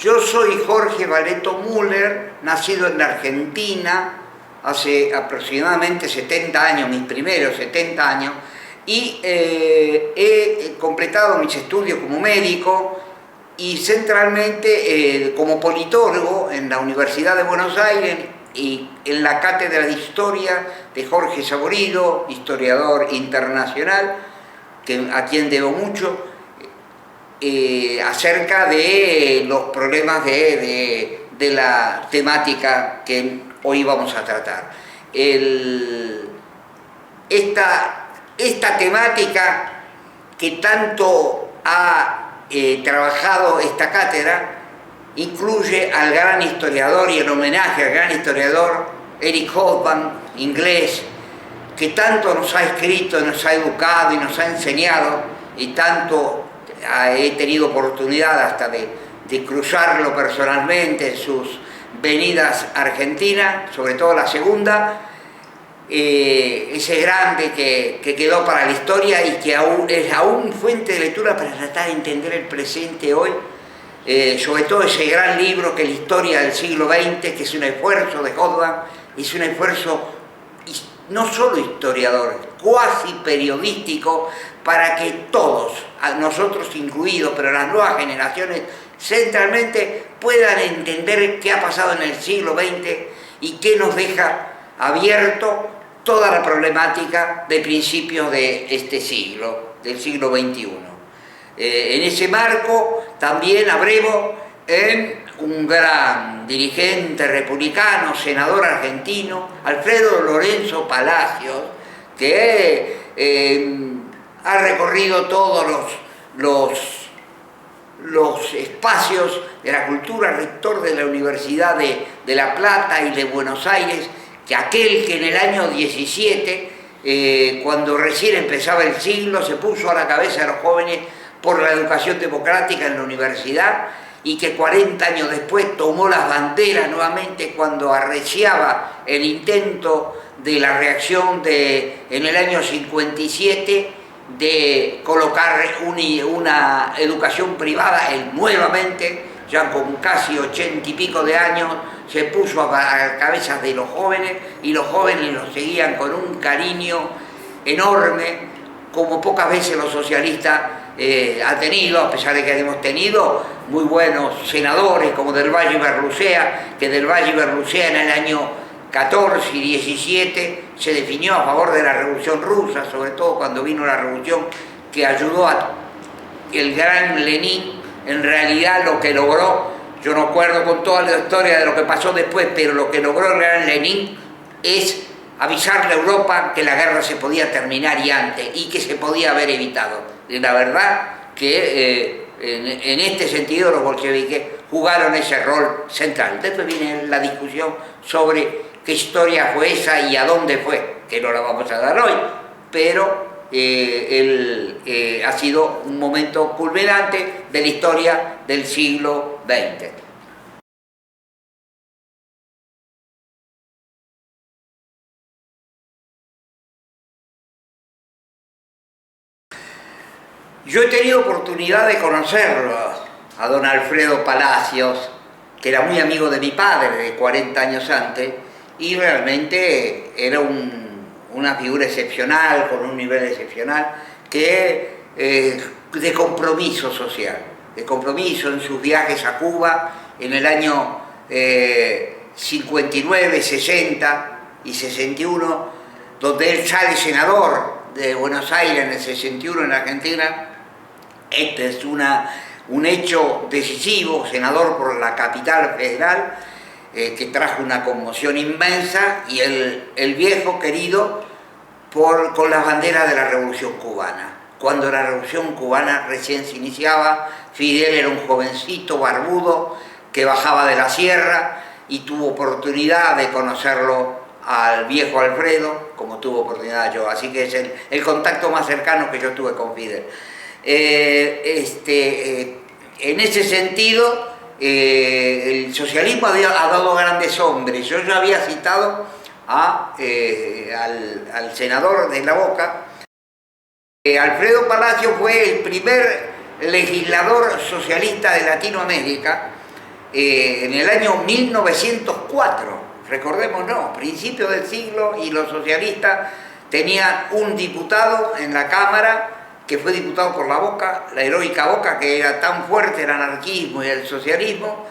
Yo soy Jorge Valeto Müller, nacido en la Argentina hace aproximadamente 70 años, mis primeros 70 años, y he completado mis estudios como médico y centralmente como politólogo en la Universidad de Buenos Aires y en la cátedra de Historia de Jorge Saborido, historiador internacional, a quien debo mucho, acerca de los problemas de la temática que hoy vamos a tratar. Esta temática que tanto ha trabajado esta cátedra incluye al gran historiador, y en homenaje al gran historiador Eric Hobsbawm, inglés, que tanto nos ha escrito, nos ha educado y nos ha enseñado, y tanto he tenido oportunidad hasta de cruzarlo personalmente en sus venidas a Argentina, sobre todo la segunda, ese grande que quedó para la historia y que es aún fuente de lectura para tratar de entender el presente hoy, sobre todo ese gran libro que es la historia del siglo XX, que es un esfuerzo de Hobsbawm, es un esfuerzo no solo historiador, cuasi periodístico, para que todos, nosotros incluidos, pero las nuevas generaciones centralmente, puedan entender qué ha pasado en el siglo XX y qué nos deja abierto toda la problemática de principios de este siglo, del siglo XXI. En ese marco también abrevo en un gran dirigente republicano, senador argentino, Alfredo Lorenzo Palacios, que ha recorrido todos los espacios de la cultura, rector de la Universidad de La Plata y de Buenos Aires, que aquel que en el año 17, cuando recién empezaba el siglo, se puso a la cabeza de los jóvenes por la educación democrática en la universidad, y que 40 años después tomó las banderas nuevamente cuando arreciaba el intento de la reacción en el año 57 de colocar una educación privada. Él nuevamente, ya con casi 80 y pico de años, se puso a cabezas de los jóvenes, y los jóvenes lo seguían con un cariño enorme, como pocas veces los socialistas ha tenido, a pesar de que hemos tenido muy buenos senadores como Del Valle y Berlucea, que Del Valle y Berlucea en el año 14 y 17 se definió a favor de la Revolución Rusa, sobre todo cuando vino la revolución que ayudó a el gran Lenin. En realidad lo que logró, yo no acuerdo con toda la historia de lo que pasó después, pero lo que logró el gran Lenin es avisarle a Europa que la guerra se podía terminar y antes, y que se podía haber evitado. Y la verdad que en este sentido los bolcheviques jugaron ese rol central. Después viene la discusión sobre qué historia fue esa y a dónde fue, que no la vamos a dar hoy, pero ha sido un momento culminante de la historia del siglo XX. Yo he tenido oportunidad de conocerlo a don Alfredo Palacios, que era muy amigo de mi padre de 40 años antes, y realmente era una figura excepcional, con un nivel excepcional, de compromiso social, de compromiso en sus viajes a Cuba en el año 59, 60 y 61, donde él sale senador de Buenos Aires en el 61 en Argentina. Este es un hecho decisivo, senador por la capital federal, que trajo una conmoción inmensa, y el viejo querido con las banderas de la Revolución Cubana. Cuando la Revolución Cubana recién se iniciaba, Fidel era un jovencito barbudo que bajaba de la sierra, y tuvo oportunidad de conocerlo al viejo Alfredo, como tuvo oportunidad yo. Así que es el contacto más cercano que yo tuve con Fidel. En ese sentido, el socialismo ha dado grandes hombres. Yo ya había citado al senador de La Boca. Alfredo Palacios fue el primer legislador socialista de Latinoamérica, en el año 1904, recordémonos, principio del siglo, y los socialistas tenían un diputado en la Cámara que fue diputado por la Boca, la heroica Boca, que era tan fuerte el anarquismo y el socialismo,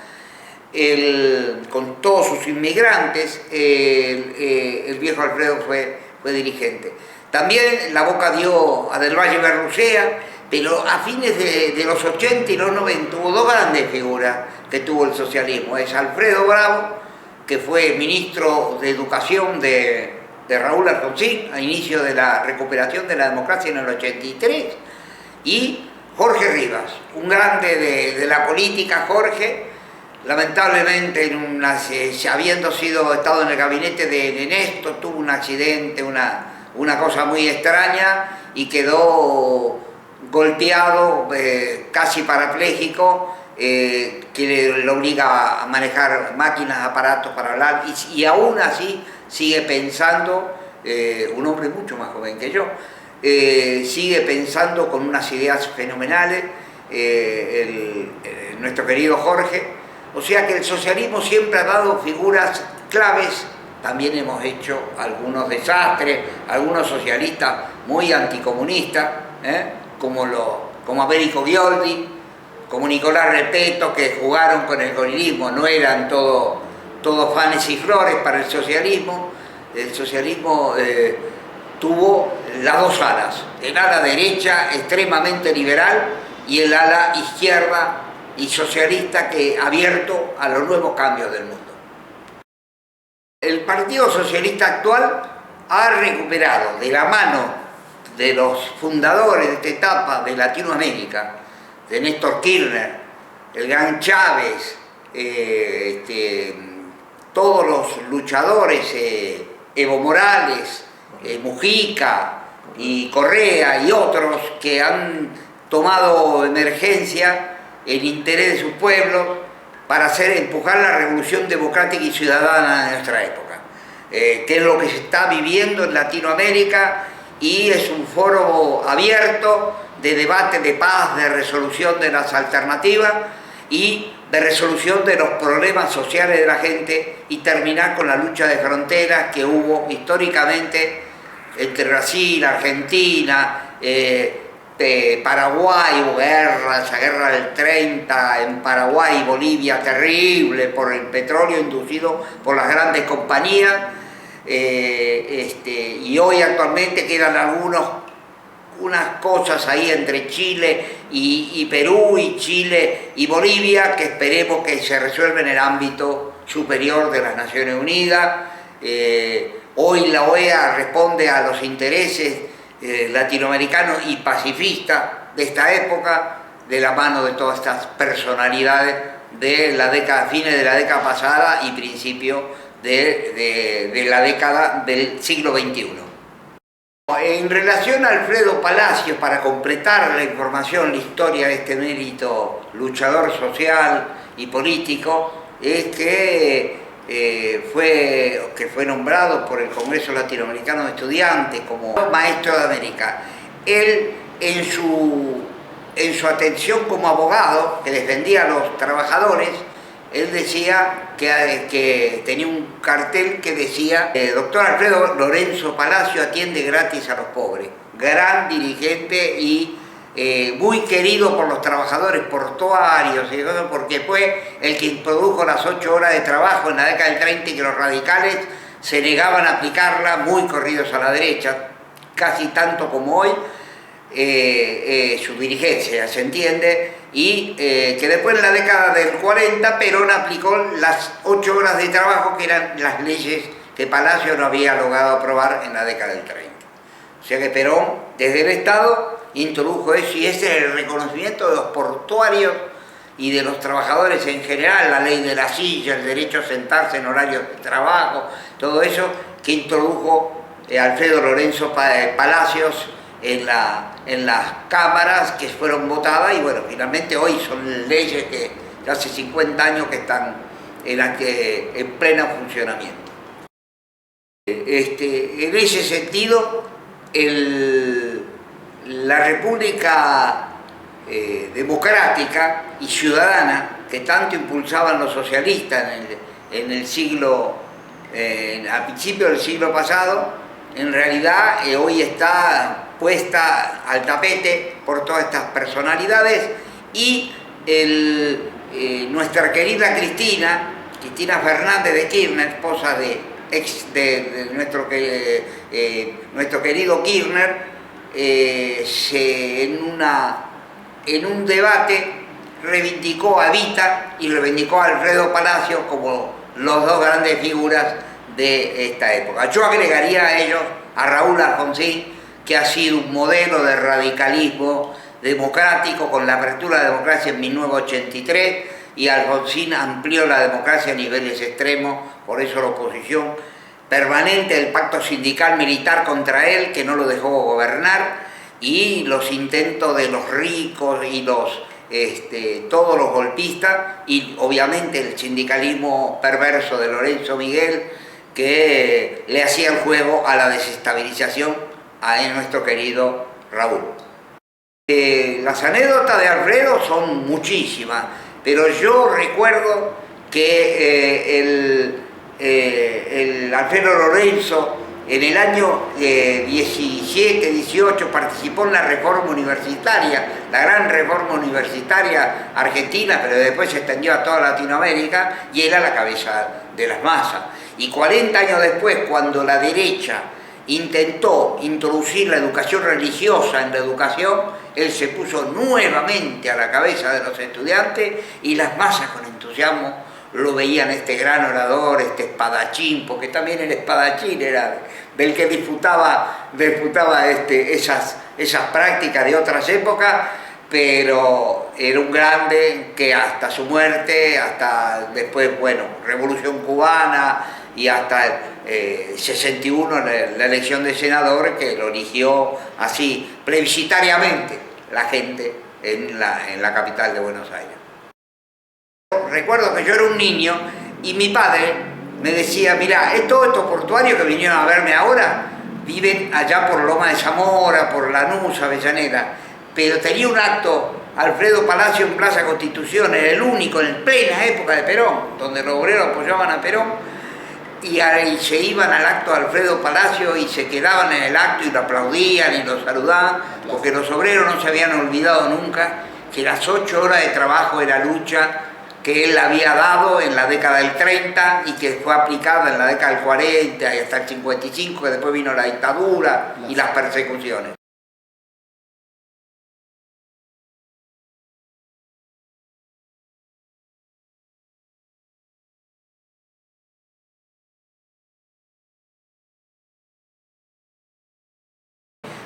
con todos sus inmigrantes. El viejo Alfredo fue dirigente. También la Boca dio a Del Valle Berrucea, pero a fines de los 80 y los 90 hubo dos grandes figuras que tuvo el socialismo. Es Alfredo Bravo, que fue ministro de Educación de Raúl Alfonsín, a inicio de la recuperación de la democracia en el 83, y Jorge Rivas, un grande de la política. Jorge, lamentablemente, habiendo estado en el gabinete de Néstor, tuvo un accidente, una cosa muy extraña, y quedó golpeado, casi parapléjico, que lo obliga a manejar máquinas, aparatos para hablar, y aún así sigue pensando, un hombre mucho más joven que yo, sigue pensando con unas ideas fenomenales, nuestro querido Jorge. O sea que el socialismo siempre ha dado figuras claves. También hemos hecho algunos desastres, algunos socialistas muy anticomunistas, como Américo Ghioldi, como Nicolás Repetto, que jugaron con el gorilismo, no eran todos fanes y flores para el socialismo. El socialismo tuvo las dos alas, el ala derecha extremadamente liberal y el ala izquierda y socialista, que abierto a los nuevos cambios del mundo. El Partido Socialista actual ha recuperado, de la mano de los fundadores de esta etapa de Latinoamérica, de Néstor Kirchner, el gran Chávez, todos los luchadores, Evo Morales, Mujica y Correa y otros, que han tomado emergencia el interés de su pueblo para empujar la revolución democrática y ciudadana de nuestra época, que es lo que se está viviendo en Latinoamérica, y es un foro abierto de debate, de paz, de resolución de las alternativas y de resolución de los problemas sociales de la gente, y terminar con la lucha de fronteras que hubo históricamente entre Brasil, Argentina, Paraguay. Hubo esa guerra del 30 en Paraguay y Bolivia, terrible, por el petróleo inducido por las grandes compañías, y hoy actualmente quedan unas cosas ahí entre Chile y Perú, y Chile y Bolivia, que esperemos que se resuelva en el ámbito superior de las Naciones Unidas. Hoy la OEA responde a los intereses latinoamericanos y pacifistas de esta época, de la mano de todas estas personalidades de la década, fines de la década pasada y principio de la década del siglo XXI. En relación a Alfredo Palacios, para completar la información, la historia de este mérito luchador social y político, es que fue nombrado por el Congreso Latinoamericano de Estudiantes como maestro de América. Él, en su atención como abogado que defendía a los trabajadores, él decía que tenía un cartel que decía: doctor Alfredo Lorenzo Palacio atiende gratis a los pobres. Gran dirigente y muy querido por los trabajadores portuarios, porque fue el que introdujo las 8 horas de trabajo en la década del 30, y que los radicales se negaban a aplicarla, muy corridos a la derecha, casi tanto como hoy, su dirigencia, ¿se entiende? Y que después, en la década del 40, Perón aplicó las 8 horas de trabajo, que eran las leyes que Palacio no había logrado aprobar en la década del 30. O sea que Perón, desde el Estado, introdujo eso, y ese es el reconocimiento de los portuarios y de los trabajadores en general, la ley de la silla, el derecho a sentarse en horarios de trabajo, todo eso que introdujo Alfredo Lorenzo Palacios en las cámaras, que fueron votadas, y bueno, finalmente hoy son leyes que hace 50 años que están en pleno funcionamiento. En ese sentido, la República democrática y ciudadana que tanto impulsaban los socialistas en el siglo, a principios del siglo pasado, en realidad hoy está puesta al tapete por todas estas personalidades y nuestra querida Cristina Fernández de Kirchner, esposa de nuestro querido Kirchner, en un debate reivindicó a Evita y reivindicó a Alfredo Palacio como los dos grandes figuras de esta época. Yo agregaría a ellos a Raúl Alfonsín, que ha sido un modelo de radicalismo democrático con la apertura de la democracia en 1983, y Alfonsín amplió la democracia a niveles extremos, por eso la oposición permanente del pacto sindical militar contra él, que no lo dejó gobernar, y los intentos de los ricos y todos los golpistas, y obviamente el sindicalismo perverso de Lorenzo Miguel, que le hacía el juego a la desestabilización a nuestro querido Raúl. Las anécdotas de Alfredo son muchísimas, pero yo recuerdo que el Alfredo Lorenzo en el año 17-18 participó en la reforma universitaria, la gran reforma universitaria argentina, pero después se extendió a toda Latinoamérica, y era la cabeza de las masas. Y 40 años después, cuando la derecha intentó introducir la educación religiosa en la educación, él se puso nuevamente a la cabeza de los estudiantes, y las masas con entusiasmo lo veían, este gran orador, este espadachín, porque también el espadachín era del que disputaba esas prácticas de otras épocas, pero era un grande que hasta su muerte, hasta después, bueno, Revolución Cubana y hasta 61 la elección de senador, que lo eligió así plebiscitariamente la gente en la capital de Buenos Aires. Recuerdo que yo era un niño y mi padre me decía: mirá, todos estos portuarios que vinieron a verme ahora viven allá por Loma de Zamora, por Lanús, Avellaneda, pero tenía un acto Alfredo Palacio en Plaza Constitución, era el único en plena época de Perón, donde los obreros apoyaban a Perón, y ahí se iban al acto de Alfredo Palacio y se quedaban en el acto y lo aplaudían y lo saludaban, porque los obreros no se habían olvidado nunca que las 8 horas de trabajo era lucha que él había dado en la década del 30 y que fue aplicada en la década del 40 y hasta el 55, que después vino la dictadura y las persecuciones.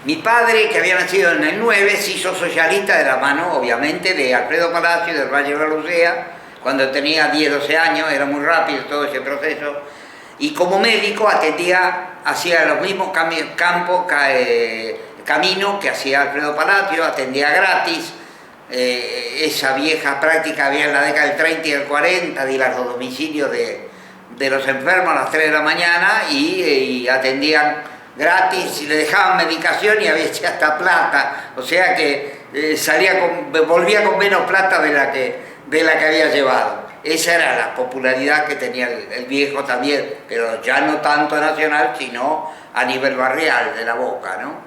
Mi padre, que había nacido en el 9, se hizo socialista de la mano, obviamente, de Alfredo Palacio y del Valle de la Lucía, cuando tenía 10, 12 años, era muy rápido todo ese proceso, y como médico hacía los mismos caminos que hacía Alfredo Palacio, atendía gratis, esa vieja práctica había en la década del 30 y del 40, de ir a los domicilios de los enfermos a las 3 de la mañana y atendían gratis, y le dejaban medicación y a veces hasta plata, o sea que volvía con menos plata de la que había llevado. Esa era la popularidad que tenía el viejo también, pero ya no tanto nacional, sino a nivel barrial de la Boca, ¿no?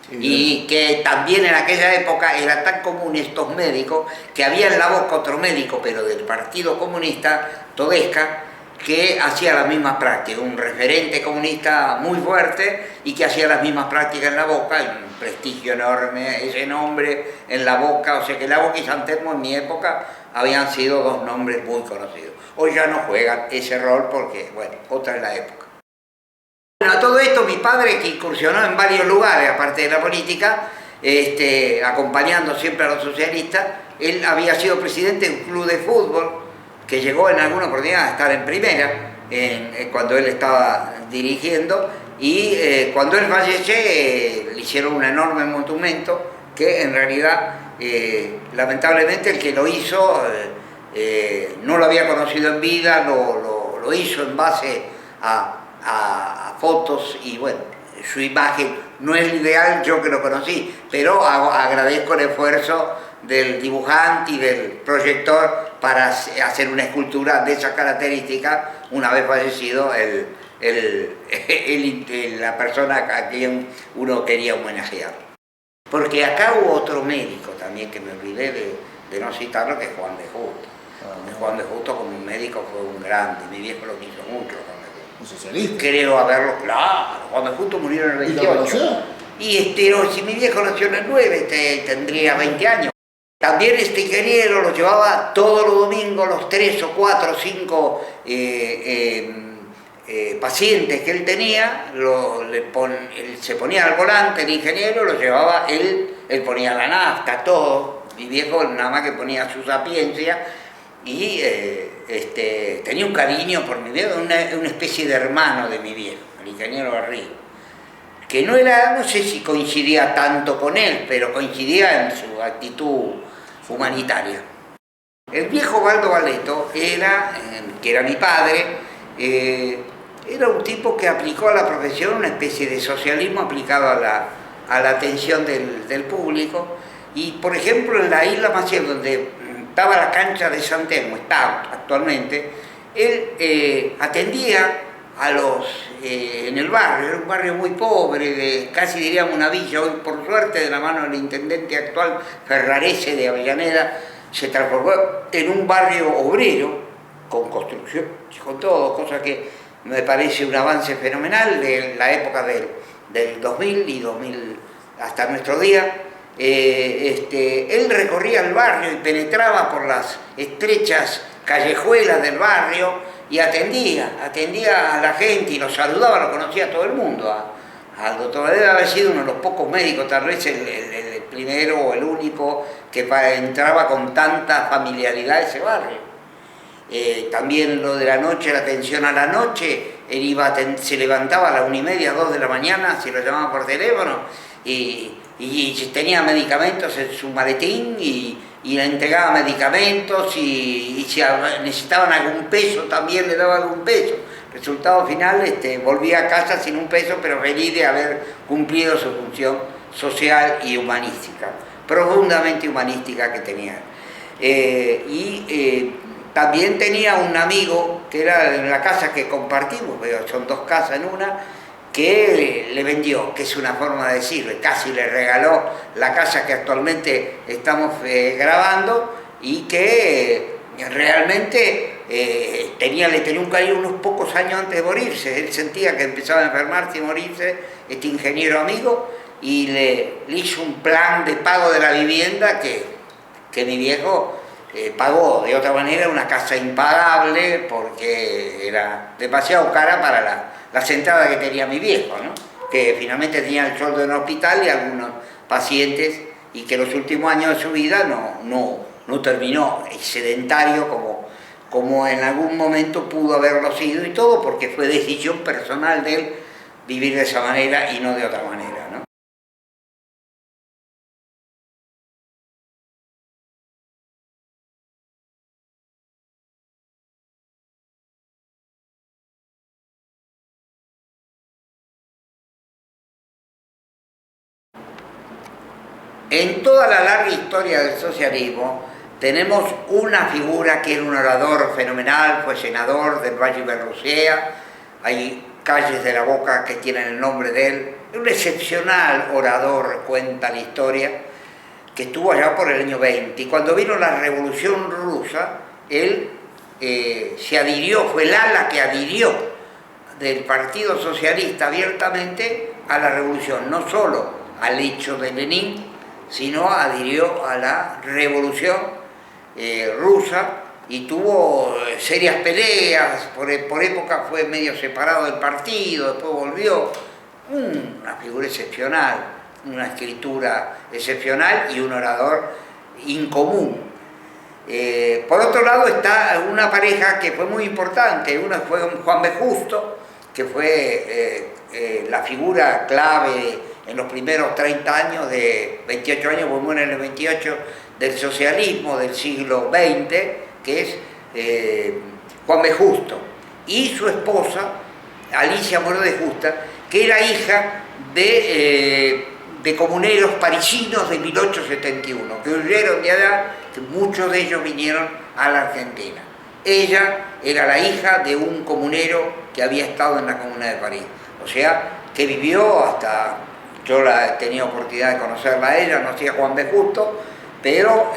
Sí, y que también en aquella época era tan común estos médicos, que había en la Boca otro médico, pero del Partido Comunista, Todesca, que hacía las mismas prácticas, un referente comunista muy fuerte y que hacía las mismas prácticas en la Boca, un prestigio enorme ese nombre en la Boca, o sea que la Boca y San Telmo en mi época habían sido dos nombres muy conocidos. Hoy ya no juegan ese rol porque, bueno, otra es la época. Bueno, a todo esto mi padre, que incursionó en varios lugares aparte de la política, acompañando siempre a los socialistas, él había sido presidente de un club de fútbol que llegó en alguna oportunidad a estar en primera, cuando él estaba dirigiendo, y cuando él fallece le hicieron un enorme monumento que en realidad, lamentablemente, el que lo hizo no lo había conocido en vida, lo hizo en base a fotos, y bueno, su imagen no es ideal, yo que lo conocí, pero agradezco el esfuerzo del dibujante y del proyector para hacer una escultura de esa característica una vez fallecido la persona a quien uno quería homenajear. Porque acá hubo otro médico también que me olvidé de no citarlo, que es Juan de Justo. Juan de Justo como médico fue un grande, mi viejo lo quiso mucho. ¿Un socialista? Creo haberlo, claro, Juan de Justo murió en el 28. ¿Y lo conoció? Y si mi viejo nació en el 9, tendría 20 años. También este ingeniero lo llevaba todos los domingos, los 3 o 4 o 5 pacientes que él tenía, él se ponía al volante, el ingeniero lo llevaba, él ponía la nafta, todo. Mi viejo nada más que ponía su sapiencia y tenía un cariño por mi viejo, una especie de hermano de mi viejo, el ingeniero Garrido, que no sé si coincidía tanto con él, pero coincidía en su actitud humanitaria. El viejo Baldo Valeto que era mi padre, era un tipo que aplicó a la profesión una especie de socialismo aplicado a la atención del público. Y por ejemplo en la isla Maciel, donde estaba la cancha de San Telmo, está actualmente, él atendía a en el barrio, era un barrio muy pobre, casi diríamos una villa. Hoy por suerte de la mano del intendente actual Ferrarese de Avellaneda se transformó en un barrio obrero, con construcción, con todo, cosa que me parece un avance fenomenal de la época del 2000 y 2000 hasta nuestro día. Él recorría el barrio y penetraba por las estrechas callejuelas del barrio y atendía a la gente y lo saludaba, lo conocía a todo el mundo. Al doctor debe haber sido uno de los pocos médicos, tal vez el primero o el único que entraba con tanta familiaridad a ese barrio. También lo de la noche, la atención a la noche, él se levantaba a las 1:30, 2 de la mañana, se lo llamaba por teléfono y tenía medicamentos en su maletín y le entregaba medicamentos y si necesitaban algún peso también le daba algún peso. Resultado final, volvía a casa sin un peso, pero feliz de haber cumplido su función social y humanística, profundamente humanística que tenía. También tenía un amigo que era en la casa que compartimos, son 2 casas en una, que le vendió, que es una forma de decirle, casi le regaló la casa que actualmente estamos grabando y que realmente le tenía un cariño unos pocos años antes de morirse. Él sentía que empezaba a enfermarse y morirse, este ingeniero amigo, y le hizo un plan de pago de la vivienda que mi viejo pagó de otra manera, una casa impagable porque era demasiado cara para las entradas que tenía mi viejo, ¿no? Que finalmente tenía el sueldo en el hospital y algunos pacientes, y que los últimos años de su vida no terminó sedentario como en algún momento pudo haberlo sido, y todo porque fue decisión personal de él vivir de esa manera y no de otra manera, ¿no? En toda la larga historia del socialismo tenemos una figura que era un orador fenomenal, fue senador del Valle Berrucea, hay calles de la Boca que tienen el nombre de él, un excepcional orador, cuenta la historia, que estuvo allá por el año 20, y cuando vino la Revolución Rusa, él se adhirió, fue el ala que adhirió del Partido Socialista abiertamente a la revolución, no solo al hecho de Lenin, sino adhirió a la revolución rusa y tuvo serias peleas, por época fue medio separado del partido, después volvió, una figura excepcional, una escritura excepcional y un orador incomún. Por otro lado está una pareja que fue muy importante, uno fue Juan B. Justo, que fue la figura clave en los primeros 30 años, de 28 años, pues muere en el 28, del socialismo del siglo XX, que es Juan B. Justo, y su esposa, Alicia Moró de Justa, que era hija de comuneros parisinos de 1871, que huyeron de allá, que muchos de ellos vinieron a la Argentina. Ella era la hija de un comunero que había estado en la Comuna de París, o sea, que vivió hasta, yo he tenido oportunidad de conocerla a ella, no sé a Juan B. Justo, pero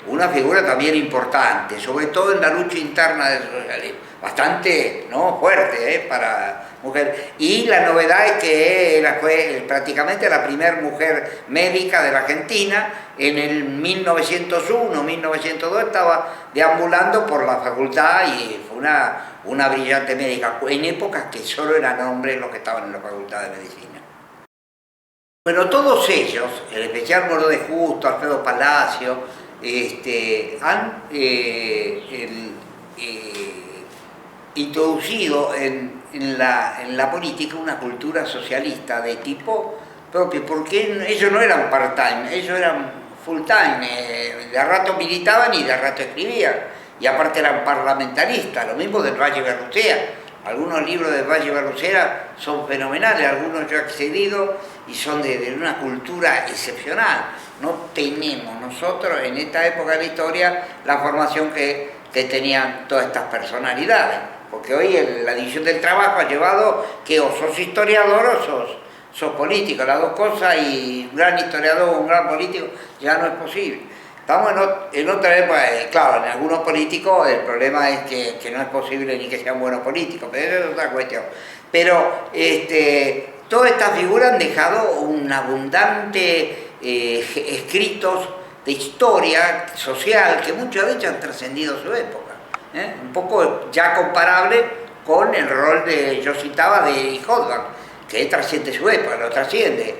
una figura también importante, sobre todo en la lucha interna del socialismo, bastante, ¿no?, fuerte para mujer. Y la novedad es que ella fue prácticamente la primera mujer médica de la Argentina. En el 1901, 1902 estaba deambulando por la facultad y fue una brillante médica, en épocas que solo eran hombres los que estaban en la facultad de medicina. Bueno, todos ellos, en especial Moro de Justo, Alfredo Palacio, han introducido en la política una cultura socialista de tipo propio, porque ellos no eran part-time, ellos eran full-time, de rato militaban y de rato escribían, y aparte eran parlamentaristas, lo mismo del Valle Berrucea. Algunos libros del Valle Berrucea son fenomenales, algunos yo he accedido y son de una cultura excepcional. No tenemos nosotros en esta época de la historia la formación que tenían todas estas personalidades, porque hoy la división del trabajo ha llevado que o sos historiador o sos político, las dos cosas, y un gran historiador o un gran político ya no es posible. Estamos en otra época, claro, en algunos políticos el problema es que no es posible ni que sean buenos políticos, pero eso es otra cuestión. Pero todas estas figuras han dejado un abundante escritos de historia social que muchas veces han trascendido su época. Un poco ya comparable con el rol yo citaba de Erich Hobsbawm, que trasciende su época, lo trasciende,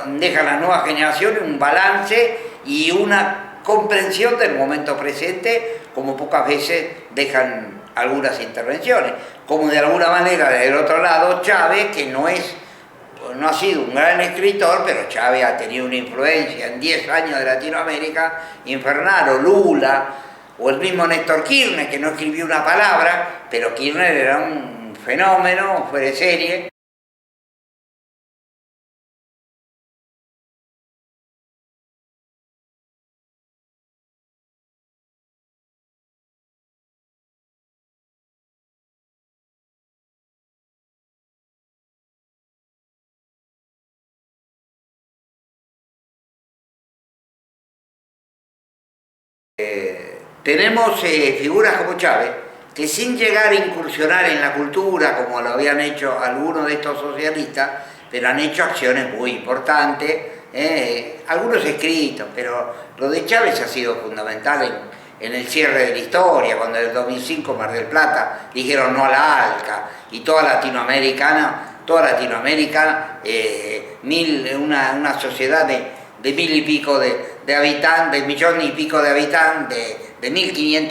deja a las nuevas generaciones un balance y una comprensión del momento presente, como pocas veces dejan algunas intervenciones, como de alguna manera del otro lado Chávez, que no ha sido un gran escritor, pero Chávez ha tenido una influencia en 10 años de Latinoamérica infernal, o Lula, o el mismo Néstor Kirchner, que no escribió una palabra, pero Kirchner era un fenómeno, fue de serie. Tenemos figuras como Chávez, que sin llegar a incursionar en la cultura, como lo habían hecho algunos de estos socialistas, pero han hecho acciones muy importantes, algunos escritos, pero lo de Chávez ha sido fundamental en el cierre de la historia, cuando en el 2005 Mar del Plata dijeron no a la ALCA, y toda Latinoamérica, una sociedad de mil y pico de habitantes, de millón y pico de habitantes, de 1.500,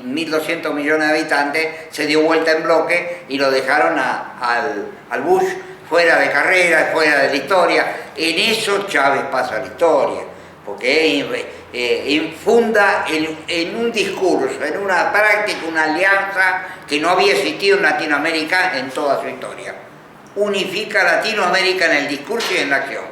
1.200 millones de habitantes, se dio vuelta en bloque y lo dejaron al Bush fuera de carrera, fuera de la historia. En eso Chávez pasa a la historia, porque funda en un discurso, en una práctica, una alianza que no había existido en Latinoamérica en toda su historia. Unifica a Latinoamérica en el discurso y en la acción.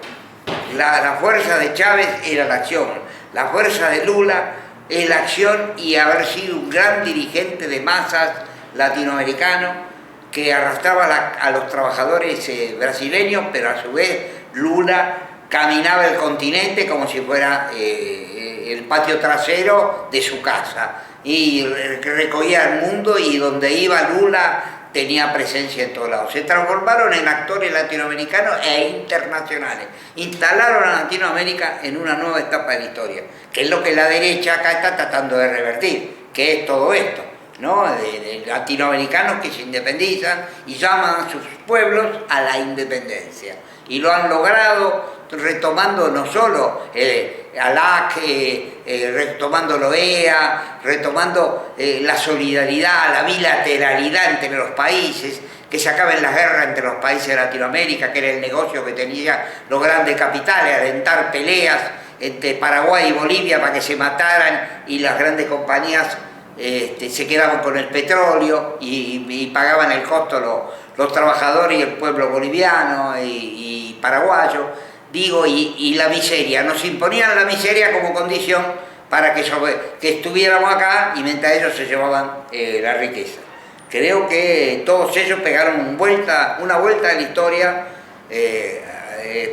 La fuerza de Chávez era la acción, la fuerza de Lula es la acción y haber sido un gran dirigente de masas latinoamericano que arrastraba a los trabajadores brasileños, pero a su vez Lula caminaba el continente como si fuera el patio trasero de su casa y recorría el mundo, y donde iba Lula tenía presencia en todos lados. Se transformaron en actores latinoamericanos e internacionales. Instalaron a Latinoamérica en una nueva etapa de la historia, que es lo que la derecha acá está tratando de revertir, que es todo esto, ¿no? De latinoamericanos que se independizan y llaman a sus pueblos a la independencia. Y lo han logrado retomando no solo ALAC, retomando la OEA, retomando la solidaridad, la bilateralidad entre los países, que se acaben las guerras entre los países de Latinoamérica, que era el negocio que tenían los grandes capitales, alentar peleas entre Paraguay y Bolivia para que se mataran y las grandes compañías se quedaban con el petróleo y pagaban el costo los trabajadores y el pueblo boliviano y paraguayo. digo, y la miseria. Nos imponían la miseria como condición para que estuviéramos acá, y mientras ellos se llevaban la riqueza. Creo que todos ellos pegaron una vuelta de la historia,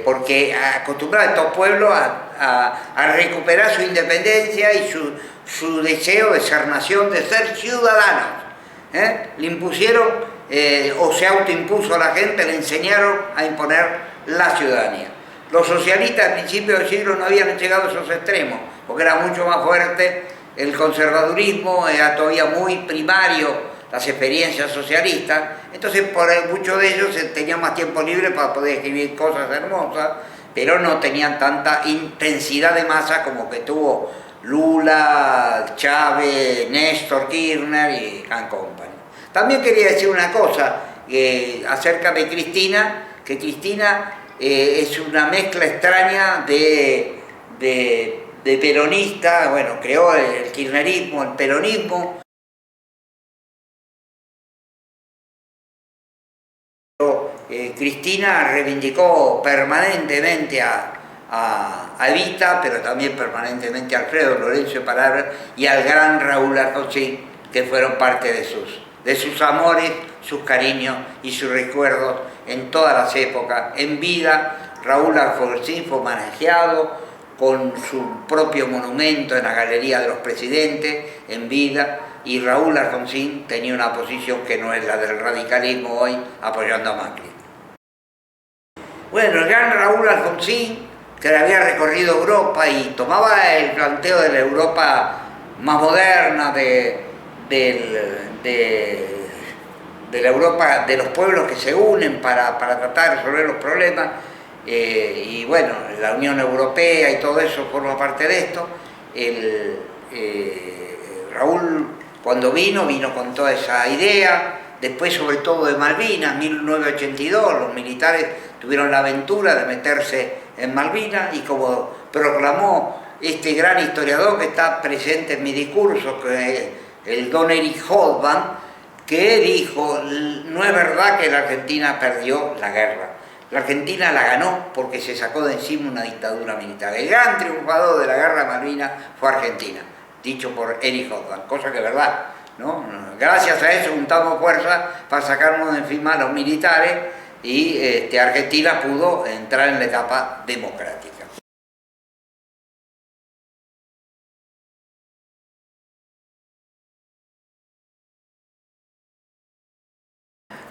porque acostumbraban a estos pueblos a recuperar su independencia y su deseo de ser nación, de ser ciudadanos. Le impusieron, o se autoimpuso a la gente, le enseñaron a imponer la ciudadanía. Los socialistas al principio del siglo no habían llegado a esos extremos, porque era mucho más fuerte el conservadurismo, era todavía muy primario las experiencias socialistas, entonces por muchos de ellos tenían más tiempo libre para poder escribir cosas hermosas, pero no tenían tanta intensidad de masa como que tuvo Lula, Chávez, Néstor Kirchner y Can Company. También quería decir una cosa acerca de Cristina, que Cristina es una mezcla extraña de peronista, bueno, creó el kirchnerismo, el peronismo. Cristina reivindicó permanentemente a Evita, pero también permanentemente a Alfredo Lorenzo Parada y al gran Raúl Alfonsín, que fueron parte de sus amores, sus cariños y sus recuerdos en todas las épocas. En vida, Raúl Alfonsín fue homenajeado con su propio monumento en la Galería de los Presidentes, en vida, y Raúl Alfonsín tenía una posición que no es la del radicalismo hoy, apoyando a Macri. Bueno, el gran Raúl Alfonsín, que había recorrido Europa y tomaba el planteo de la Europa más moderna, de la Europa de los pueblos que se unen para tratar de resolver los problemas, y bueno, la Unión Europea y todo eso forma parte de esto. Raúl, cuando vino con toda esa idea. Después, sobre todo de Malvinas, 1982, los militares tuvieron la aventura de meterse en Malvinas, y como proclamó este gran historiador que está presente en mi discurso, que es el don Erich Hoffmann, que dijo: no es verdad que la Argentina perdió la guerra, la Argentina la ganó porque se sacó de encima una dictadura militar. El gran triunfador de la guerra de Malvinas fue Argentina, dicho por Erich Hoffmann, cosa que es verdad, ¿no? Gracias a eso juntamos fuerzas para sacarnos de encima a los militares, y Argentina pudo entrar en la etapa democrática.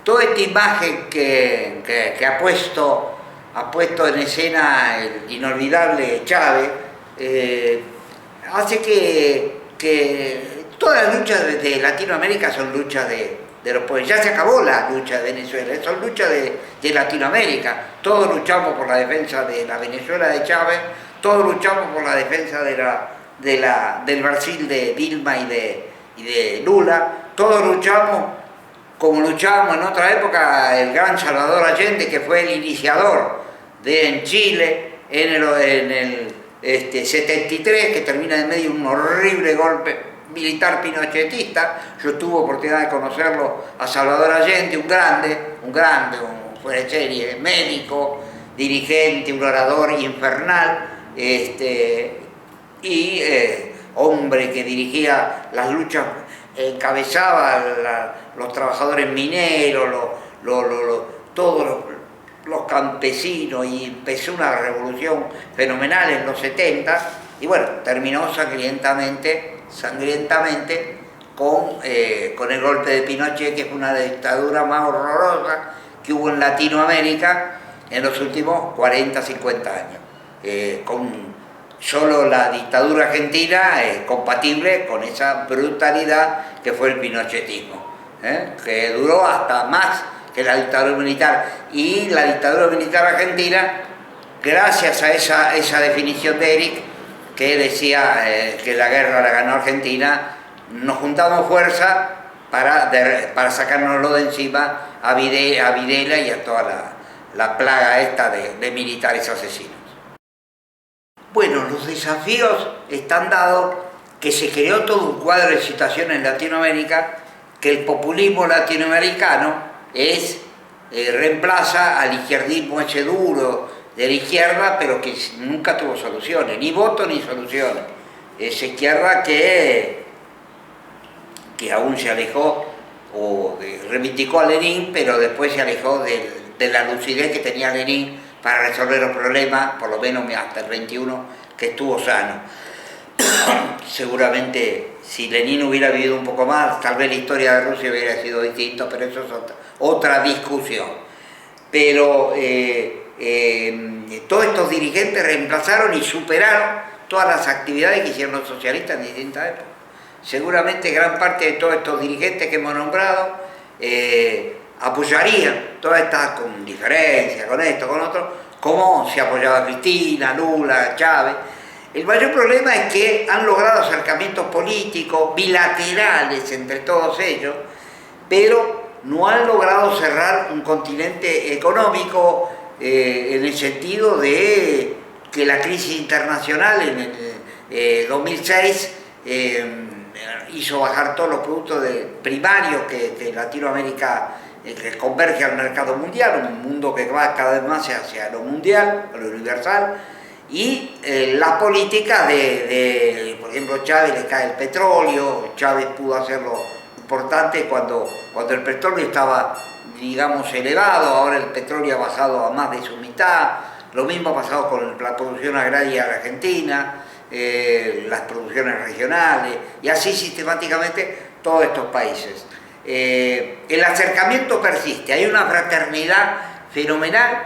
Toda esta imagen que ha puesto en escena el inolvidable Chávez, hace que todas las luchas de Latinoamérica son luchas de los pueblos. Ya se acabó la lucha de Venezuela, son luchas de Latinoamérica. Todos luchamos por la defensa de la Venezuela de Chávez, todos luchamos por la defensa del Brasil de Dilma y de Lula, todos luchamos como luchábamos en otra época el gran Salvador Allende, que fue el iniciador en Chile en el 73, que termina en medio de un horrible golpe militar pinochetista. Yo tuve oportunidad de conocerlo a Salvador Allende, un grande, un fuera de serie, médico, dirigente, un orador infernal, hombre que dirigía las luchas, encabezaba los trabajadores mineros, todos los campesinos, y empezó una revolución fenomenal en los 70, y bueno, terminó sangrientamente con el golpe de Pinochet, que fue una dictadura más horrorosa que hubo en Latinoamérica en los últimos 40, 50 años. Solo la dictadura argentina es compatible con esa brutalidad que fue el pinochetismo, que duró hasta más que la dictadura militar. Y la dictadura militar argentina, gracias a esa definición de Eric, que decía que la guerra la ganó Argentina, nos juntamos fuerza para sacárnoslo de encima a Videla y a toda la plaga esta de militares asesinos. Bueno, los desafíos están dados, que se creó todo un cuadro de situación en Latinoamérica, que el populismo latinoamericano reemplaza al izquierdismo ese duro, de la izquierda, pero que nunca tuvo soluciones, ni voto ni soluciones. Esa izquierda que aún se alejó o reivindicó a Lenin, pero después se alejó de la lucidez que tenía Lenin para resolver los problemas, por lo menos hasta el 21, que estuvo sano. Seguramente si Lenin hubiera vivido un poco más, tal vez la historia de Rusia hubiera sido distinta, pero eso es otra discusión. Pero todos estos dirigentes reemplazaron y superaron todas las actividades que hicieron los socialistas en distintas épocas. Seguramente gran parte de todos estos dirigentes que hemos nombrado apoyarían todas estas, con diferencias, con esto, con otro, como se apoyaba Cristina, Lula, Chávez. El mayor problema es que han logrado acercamientos políticos bilaterales entre todos ellos, pero no han logrado cerrar un continente económico en el sentido de que la crisis internacional en el 2006 hizo bajar todos los productos primarios que Latinoamérica converge al mercado mundial, un mundo que va cada vez más hacia lo mundial, a lo universal, y la política por ejemplo, Chávez le cae el petróleo. Chávez pudo hacerlo importante cuando el petróleo estaba, digamos, elevado. Ahora el petróleo ha bajado a más de su mitad. Lo mismo ha pasado con la producción agraria argentina, las producciones regionales, y así sistemáticamente todos estos países. El acercamiento persiste, hay una fraternidad fenomenal,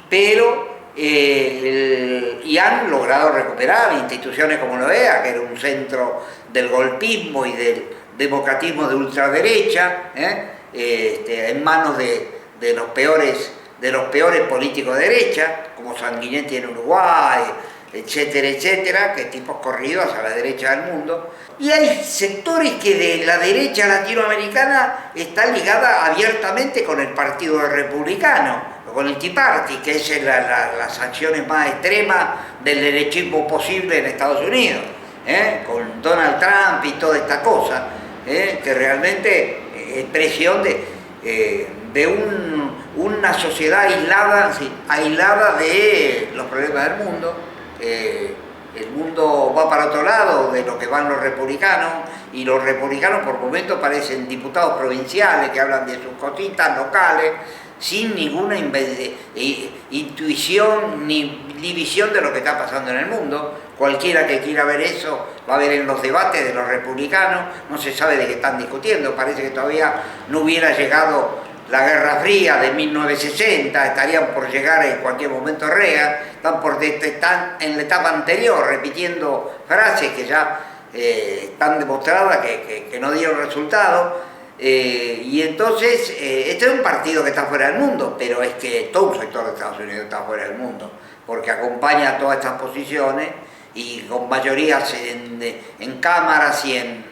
pero y han logrado recuperar instituciones como la OEA, que era un centro del golpismo y del democratismo de ultraderecha, en manos de los peores políticos de derecha, como Sanguinetti en Uruguay, etcétera, etcétera, que tipos corridos hacia la derecha del mundo. Y hay sectores que de la derecha latinoamericana están ligada abiertamente con el Partido Republicano, con el Tea Party, que es las acciones más extremas del derechismo posible en Estados Unidos, con Donald Trump y toda esta cosa, que realmente es expresión de una sociedad aislada de los problemas del mundo. El mundo va para otro lado de lo que van los republicanos, y los republicanos por momentos parecen diputados provinciales que hablan de sus cositas locales, sin ninguna intuición ni visión de lo que está pasando en el mundo. Cualquiera que quiera ver eso va a ver en los debates de los republicanos, no se sabe de qué están discutiendo, parece que todavía no hubiera llegado la Guerra Fría de 1960, estarían por llegar en cualquier momento Reagan, están en la etapa anterior repitiendo frases que ya están demostradas que no dieron resultado. Y entonces, este es un partido que está fuera del mundo, pero es que todo un sector de Estados Unidos está fuera del mundo, porque acompaña todas estas posiciones y con mayorías en cámaras y en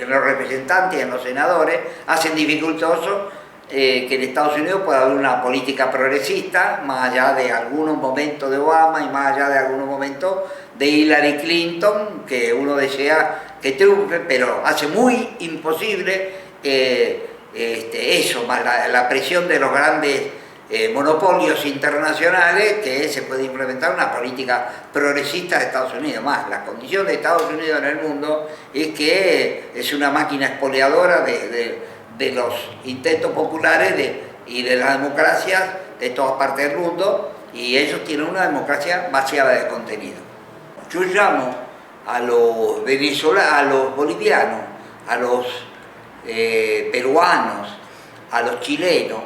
los representantes y en los senadores, hacen dificultoso que en Estados Unidos pueda haber una política progresista, más allá de algunos momentos de Obama y más allá de algunos momentos de Hillary Clinton, que uno desea que triunfe, pero hace muy imposible eso, más la presión de los grandes monopolios internacionales, que se puede implementar una política progresista de Estados Unidos. Más, la condición de Estados Unidos en el mundo es que es una máquina expoliadora de los intentos populares y de las democracias de todas partes del mundo, y ellos tienen una democracia vaciada de contenido. Yo llamo a los venezolanos, a los bolivianos, a los peruanos, a los chilenos,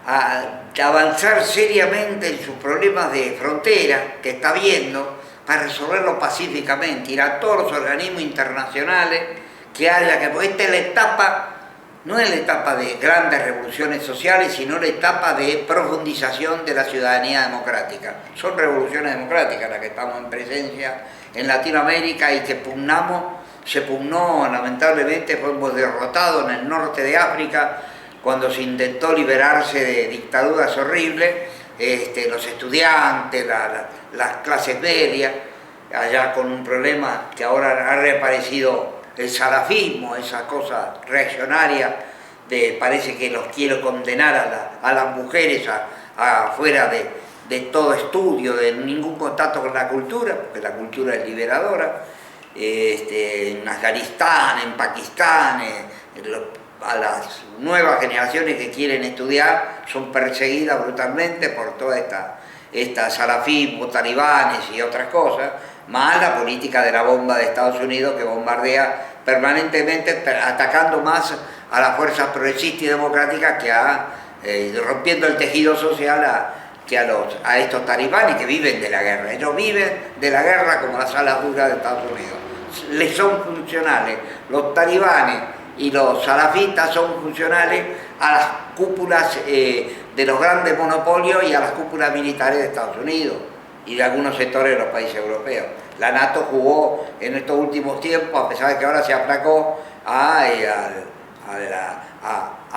a avanzar seriamente en sus problemas de frontera que está viendo, para resolverlo pacíficamente, ir a todos los organismos internacionales que haya, porque esta es la etapa, no es la etapa de grandes revoluciones sociales, sino la etapa de profundización de la ciudadanía democrática. Son revoluciones democráticas las que estamos en presencia en Latinoamérica y que se pugnó, lamentablemente fuimos derrotados en el norte de África cuando se intentó liberarse de dictaduras horribles, los estudiantes, las clases medias, allá con un problema que ahora ha reaparecido el salafismo, esa cosa reaccionaria parece que los quiere condenar a las mujeres afuera de todo estudio, de ningún contacto con la cultura, porque la cultura es liberadora. En Afganistán, en Pakistán, a las nuevas generaciones que quieren estudiar son perseguidas brutalmente por toda esta salafismo, talibanes y otras cosas, más la política de la bomba de Estados Unidos que bombardea permanentemente, atacando más a las fuerzas progresistas y democráticas rompiendo el tejido social a estos talibanes que viven de la guerra. Ellos viven de la guerra como las alas duras de Estados Unidos. Les son funcionales. Los talibanes y los salafistas son funcionales a las cúpulas de los grandes monopolios y a las cúpulas militares de Estados Unidos y de algunos sectores de los países europeos. La NATO jugó en estos últimos tiempos, a pesar de que ahora se aplacó, a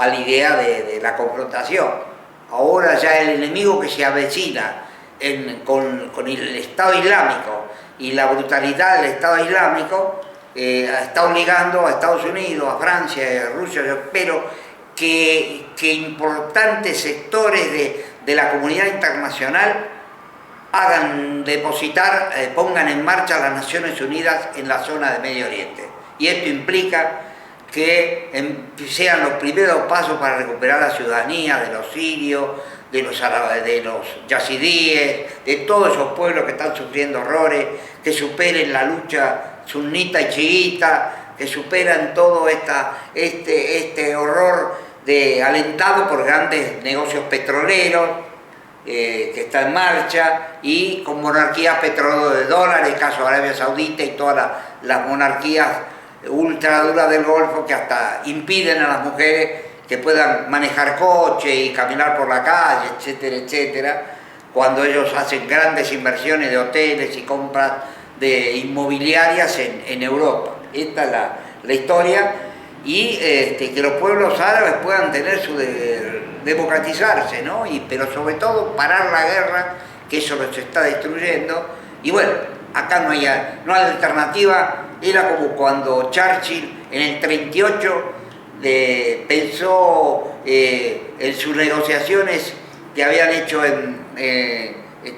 la idea de la confrontación. Ahora ya el enemigo que se avecina con el Estado Islámico y la brutalidad del Estado Islámico está obligando a Estados Unidos, a Francia y a Rusia, yo espero que importantes sectores de la comunidad internacional pongan en marcha las Naciones Unidas en la zona de Medio Oriente. Y esto implica que sean los primeros pasos para recuperar la ciudadanía de los sirios, de los yazidíes, de todos esos pueblos que están sufriendo horrores, que superen la lucha sunita y chiita, que superan todo este horror alentado por grandes negocios petroleros, que está en marcha, y con monarquías de dólares, el caso de Arabia Saudita y todas las monarquías ultraduras del Golfo que hasta impiden a las mujeres que puedan manejar coche y caminar por la calle, etcétera, etcétera, cuando ellos hacen grandes inversiones de hoteles y compras de inmobiliarias en Europa. Esta es la historia, y que los pueblos árabes puedan tener democratizarse, ¿no? Pero sobre todo parar la guerra, que eso los está destruyendo. Y bueno, acá no hay alternativa. Era como cuando Churchill en el 38 pensó en sus negociaciones que habían hecho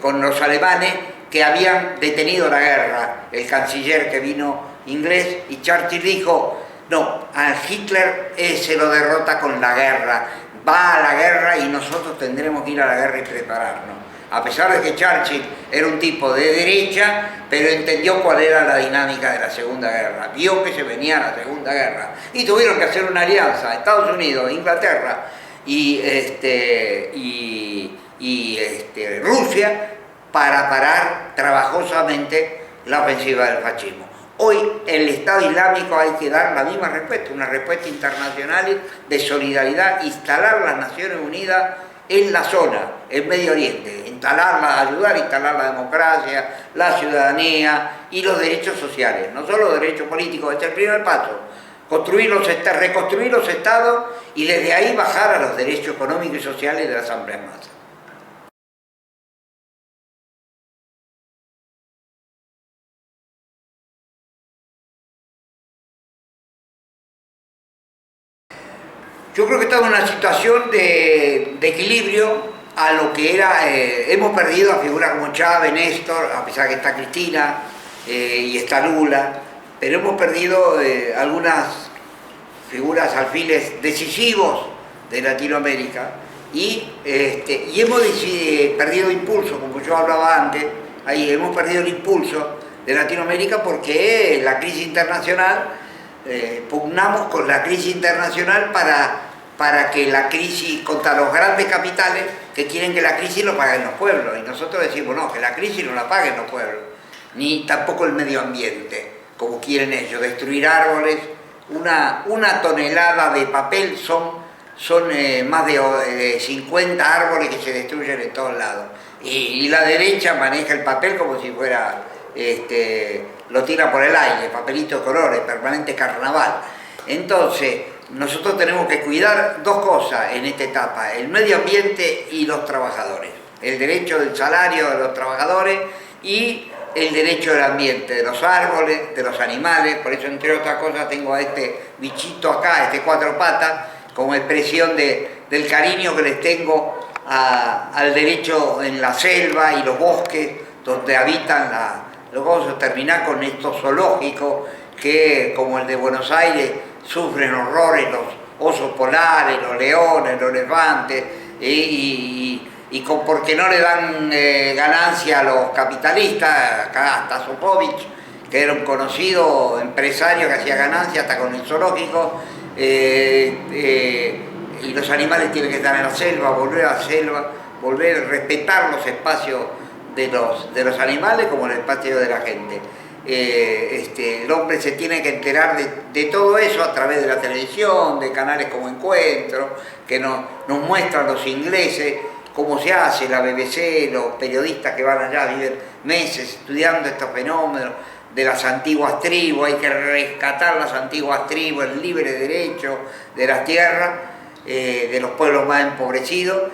con los alemanes, que habían detenido la guerra, el canciller que vino inglés, y Churchill dijo: no, a Hitler se lo derrota con la guerra, va a la guerra y nosotros tendremos que ir a la guerra y prepararnos. A pesar de que Churchill era un tipo de derecha, pero entendió cuál era la dinámica de la Segunda Guerra, vio que se venía la Segunda Guerra, y tuvieron que hacer una alianza, Estados Unidos, Inglaterra y Rusia, para parar trabajosamente la ofensiva del fascismo. Hoy el Estado Islámico hay que dar la misma respuesta, una respuesta internacional de solidaridad, instalar las Naciones Unidas en la zona, en Medio Oriente, ayudar a instalar la democracia, la ciudadanía y los derechos sociales, no solo los derechos políticos. Este es el primer paso, reconstruir los estados y desde ahí bajar a los derechos económicos y sociales de las amplias masas. Yo creo que estamos en una situación de equilibrio a lo que era. Hemos perdido a figuras como Chávez, Néstor, a pesar que está Cristina y está Lula, pero hemos perdido algunas figuras, alfiles decisivos de Latinoamérica, y hemos perdido impulso, como yo hablaba antes. Ahí hemos perdido el impulso de Latinoamérica porque la crisis internacional, pugnamos con la crisis internacional para que la crisis, contra los grandes capitales que quieren que la crisis lo paguen los pueblos, y nosotros decimos no, que la crisis no la paguen los pueblos, ni tampoco el medio ambiente, como quieren ellos, destruir árboles. Una tonelada de papel son más de 50 árboles que se destruyen en todos lados, y la derecha maneja el papel como si fuera, lo tira por el aire, papelitos de colores, permanente carnaval. Entonces, nosotros tenemos que cuidar dos cosas en esta etapa: el medio ambiente y los trabajadores, el derecho del salario de los trabajadores y el derecho del ambiente, de los árboles, de los animales. Por eso, entre otras cosas, tengo a este bichito acá, este cuatro patas, como expresión del cariño que les tengo al derecho en la selva y los bosques donde habitan luego vamos a terminar con estos zoológicos que, como el de Buenos Aires, sufren horrores los osos polares, los leones, los elefantes, porque no le dan ganancia a los capitalistas. Acá hasta Sopowich, que era un conocido empresario que hacía ganancia hasta con el zoológico, y los animales tienen que estar en la selva, volver a la selva, volver a respetar los espacios de los animales como el espacio de la gente. El hombre se tiene que enterar de todo eso a través de la televisión, de canales como Encuentro, que nos muestran los ingleses cómo se hace, la BBC, los periodistas que van allá viven meses estudiando estos fenómenos de las antiguas tribus. Hay que rescatar las antiguas tribus, el libre derecho de las tierras, de los pueblos más empobrecidos.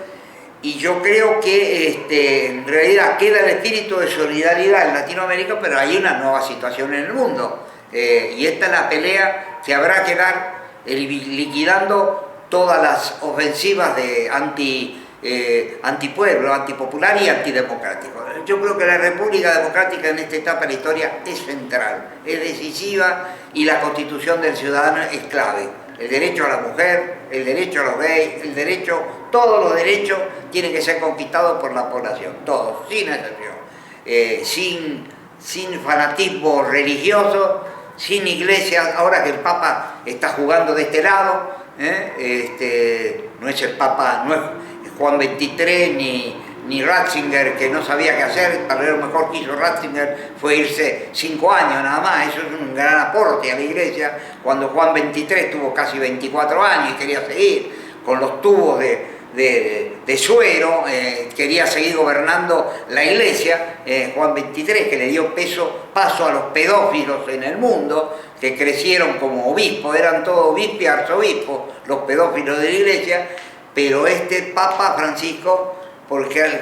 Y yo creo que en realidad queda el espíritu de solidaridad en Latinoamérica, pero hay una nueva situación en el mundo. Y esta es la pelea que habrá que dar, liquidando todas las ofensivas de antipueblo, antipopular y antidemocrático. Yo creo que la República Democrática en esta etapa de la historia es central, es decisiva, y la Constitución del ciudadano es clave. El derecho a la mujer, el derecho a los gays, todos los derechos tienen que ser conquistados por la población, todos, sin excepción, sin fanatismo religioso, sin iglesias. Ahora que el Papa está jugando de este lado, no es el Papa, no es Juan XXIII ni Ratzinger, que no sabía qué hacer. Tal vez lo mejor que hizo Ratzinger fue irse 5 años nada más. Eso es un gran aporte a la iglesia, cuando Juan XXIII tuvo casi 24 años y quería seguir con los tubos de suero, quería seguir gobernando la iglesia. Juan XXIII, que le dio paso a los pedófilos en el mundo, que crecieron como obispos, eran todos obispos y arzobispos los pedófilos de la iglesia. Pero este Papa Francisco, porque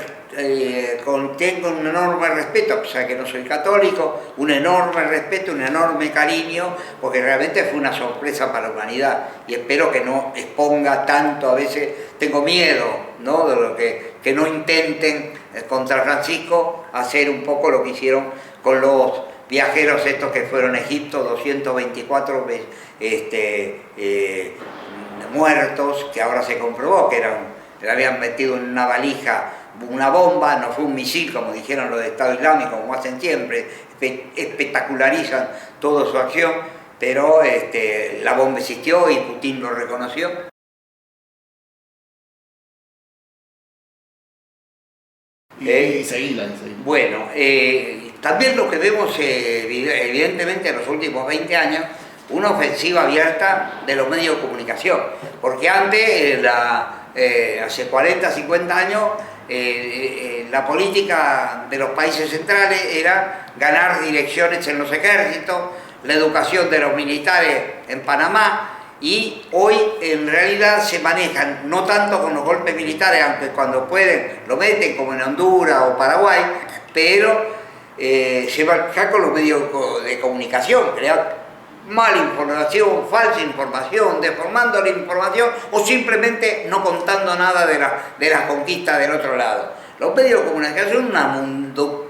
tengo un enorme respeto, a pesar de que no soy católico, un enorme respeto, un enorme cariño, porque realmente fue una sorpresa para la humanidad, y espero que no exponga tanto. A veces tengo miedo, ¿no?, de lo que no intenten contra Francisco hacer un poco lo que hicieron con los viajeros estos que fueron a Egipto, 224 muertos, que ahora se comprobó que le habían metido en una valija una bomba. No fue un misil, como dijeron los de Estado Islámico, como hacen siempre, espectacularizan toda su acción, pero la bomba existió y Putin lo reconoció. Y seguila. Bueno, también lo que vemos evidentemente en los últimos 20 años, una ofensiva abierta de los medios de comunicación, porque antes, hace 40, 50 años, la política de los países centrales era ganar direcciones en los ejércitos, la educación de los militares en Panamá, y hoy en realidad se manejan no tanto con los golpes militares, aunque cuando pueden lo meten, como en Honduras o Paraguay, pero se maneja con los medios de comunicación, crear mala información, falsa información, deformando la información, o simplemente no contando nada de las conquistas del otro lado. Los medios de comunicación son una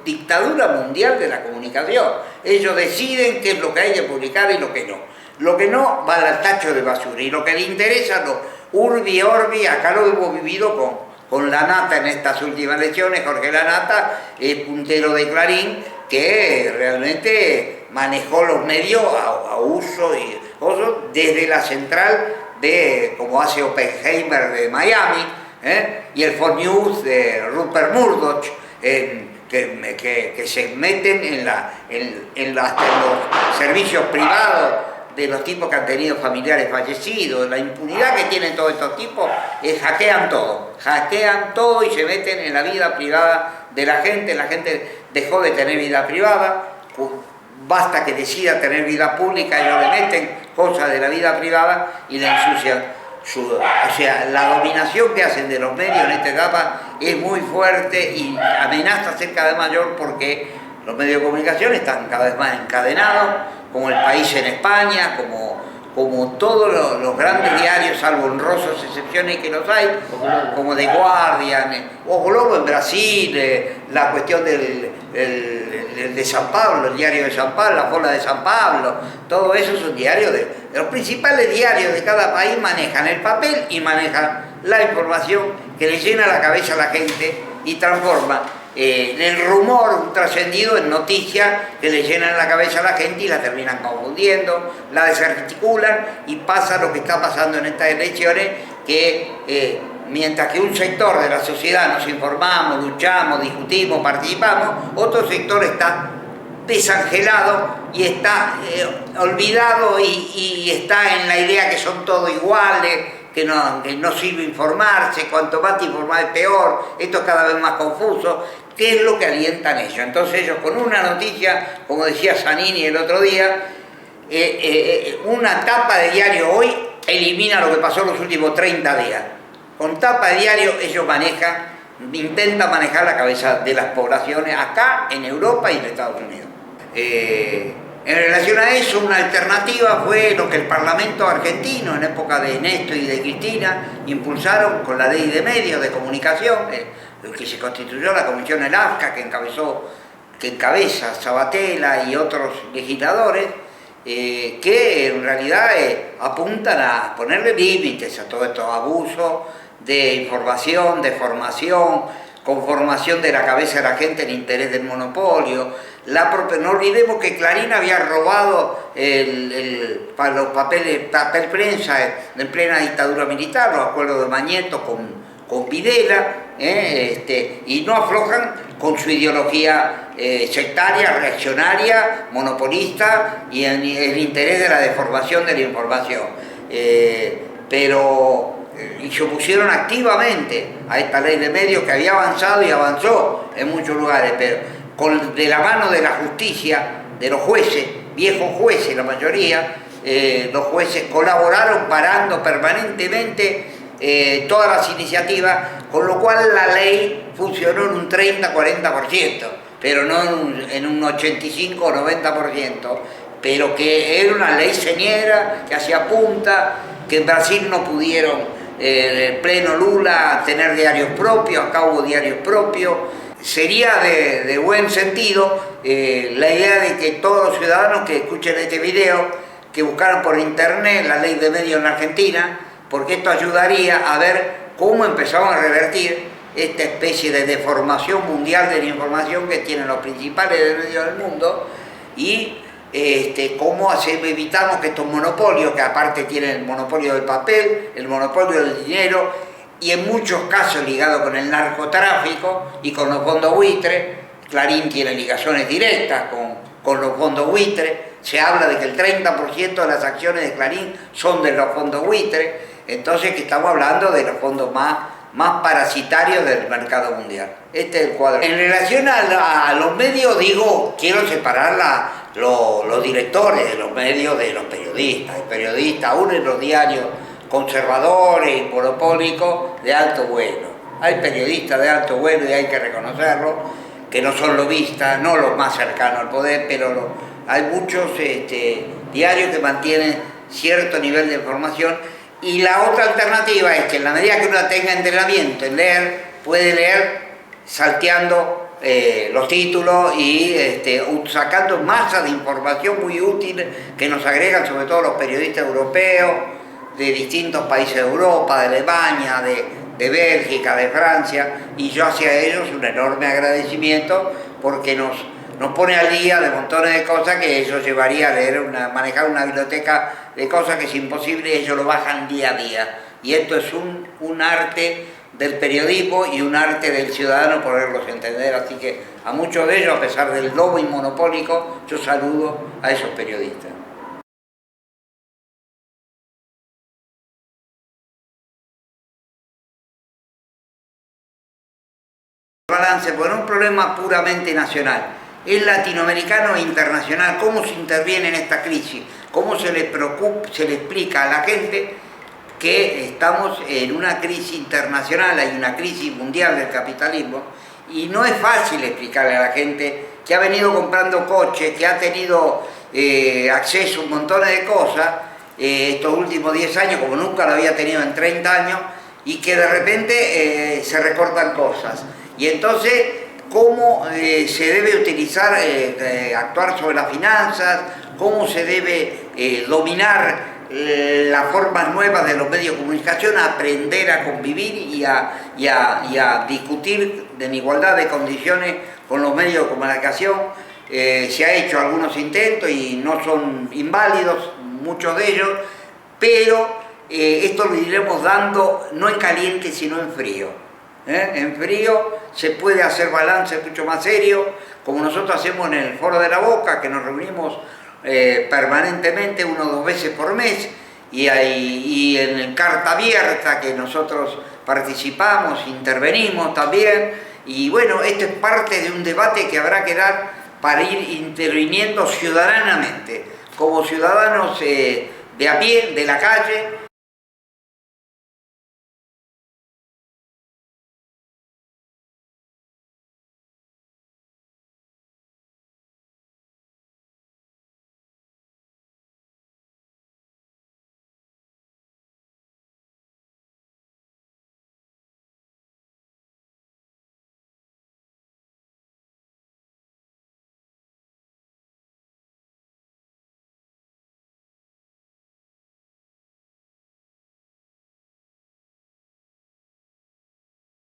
dictadura mundial de la comunicación. Ellos deciden qué es lo que hay que publicar y lo que no. Lo que no va al tacho de basura, y lo que le interesa, lo urbi orbi. Acá lo hemos vivido con Lanata en estas últimas elecciones. Jorge Lanata es puntero de Clarín, que realmente manejó los medios a uso desde la central como hace Oppenheimer de Miami, y el Fox News de Rupert Murdoch, que se meten en los servicios privados de los tipos que han tenido familiares fallecidos. La impunidad que tienen todos estos tipos hackean todo y se meten en la vida privada de la gente. La gente dejó de tener vida privada, basta que decida tener vida pública, ellos le meten cosas de la vida privada y le ensucian o sea, la dominación que hacen de los medios en esta etapa es muy fuerte y amenaza a ser cada vez mayor, porque los medios de comunicación están cada vez más encadenados, como El País en España, como todos los grandes diarios, salvo honrosas excepciones que los hay, como The Guardian, o Globo en Brasil, la cuestión de San Pablo, el diario de San Pablo, la Folla de San Pablo, todo eso es un diario de los principales diarios de cada país manejan el papel y manejan la información que le llena la cabeza a la gente y transforma el rumor trascendido en noticias que le llenan la cabeza a la gente y la terminan confundiendo, la desarticulan y pasa lo que está pasando en estas elecciones, que mientras que un sector de la sociedad nos informamos, luchamos, discutimos, participamos, otro sector está desangelado y está olvidado y está en la idea que son todos iguales, que no sirve informarse, cuanto más te informas es peor, esto es cada vez más confuso. ¿Qué es lo que alientan ellos? Entonces ellos con una noticia, como decía Zanini el otro día, una tapa de diario hoy elimina lo que pasó en los últimos 30 días. Con tapa de diario ellos intentan manejar la cabeza de las poblaciones acá, en Europa y en Estados Unidos. En relación a eso, una alternativa fue lo que el Parlamento argentino, en época de Néstor y de Cristina, impulsaron con la ley de medios de comunicación, que se constituyó la Comisión El AFCA, que encabeza Sabatella y otros legisladores, que en realidad apuntan a ponerle límites a todos estos abusos de información, de formación, conformación de la cabeza de la gente en interés del monopolio. No olvidemos que Clarín había robado los papel prensa en plena dictadura militar, los acuerdos de Mañeto con Videla, y no aflojan con su ideología sectaria, reaccionaria, monopolista y en el interés de la deformación de la información. Y se opusieron activamente a esta ley de medios que había avanzado y avanzó en muchos lugares, pero de la mano de la justicia, de los jueces, viejos jueces la mayoría, los jueces colaboraron parando permanentemente todas las iniciativas, con lo cual la ley funcionó en un 30-40%, pero no en un 85 o 90%, pero que era una ley señera, que hacía punta, que en Brasil no pudieron, en pleno Lula, tener diarios propios, acá hubo diarios propios. Sería de buen sentido la idea de que todos los ciudadanos que escuchen este video, que buscaran por internet la ley de medios en Argentina, porque esto ayudaría a ver cómo empezamos a revertir esta especie de deformación mundial de la información que tienen los principales medios del mundo y cómo evitamos que estos monopolios, que aparte tienen el monopolio del papel, el monopolio del dinero y en muchos casos ligado con el narcotráfico y con los fondos buitres. Clarín tiene ligaciones directas con los fondos buitres, se habla de que el 30% de las acciones de Clarín son de los fondos buitres, entonces que estamos hablando de los fondos más parasitarios del mercado mundial. Este es el cuadro. En relación a los medios, quiero separar los directores de los medios de los periodistas. El periodista, aún en los diarios conservadores y monopólicos, de alto vuelo. Hay periodistas de alto vuelo y hay que reconocerlo, que no son lobistas, no los más cercanos al poder, pero hay muchos diarios que mantienen cierto nivel de información. Y la otra alternativa es que en la medida que uno tenga entrenamiento en leer, puede leer salteando los títulos y sacando masas de información muy útil que nos agregan sobre todo los periodistas europeos, de distintos países de Europa, de Alemania, de Bélgica, de Francia, y yo hacia ellos un enorme agradecimiento porque nos pone al día de montones de cosas que ellos llevaría a leer, manejar una biblioteca de cosas que es imposible y ellos lo bajan día a día. Y esto es un arte del periodismo y un arte del ciudadano poderlos entender, así que a muchos de ellos, a pesar del lobby monopólico, yo saludo a esos periodistas. Balance, porque no es un problema puramente nacional, es latinoamericano e internacional. ¿Cómo se interviene en esta crisis? ¿Cómo se le explica a la gente que estamos en una crisis internacional, hay una crisis mundial del capitalismo? Y no es fácil explicarle a la gente que ha venido comprando coches, que ha tenido acceso a un montón de cosas, estos últimos 10 años, como nunca lo había tenido en 30 años, y que de repente se recortan cosas. Y entonces, ¿cómo se debe utilizar, actuar sobre las finanzas? ¿Cómo se debe dominar las formas nuevas de los medios de comunicación, aprender a convivir y a discutir en igualdad de condiciones con los medios de comunicación? Se ha hecho algunos intentos y no son inválidos, muchos de ellos, pero esto lo iremos dando no en caliente sino en frío. En frío se puede hacer balance mucho más serio, como nosotros hacemos en el Foro de la Boca, que nos reunimos permanentemente 1 o 2 veces por mes, y en Carta Abierta, que nosotros participamos, intervenimos también, y bueno, esto es parte de un debate que habrá que dar para ir interviniendo ciudadanamente, como ciudadanos de a pie, de la calle,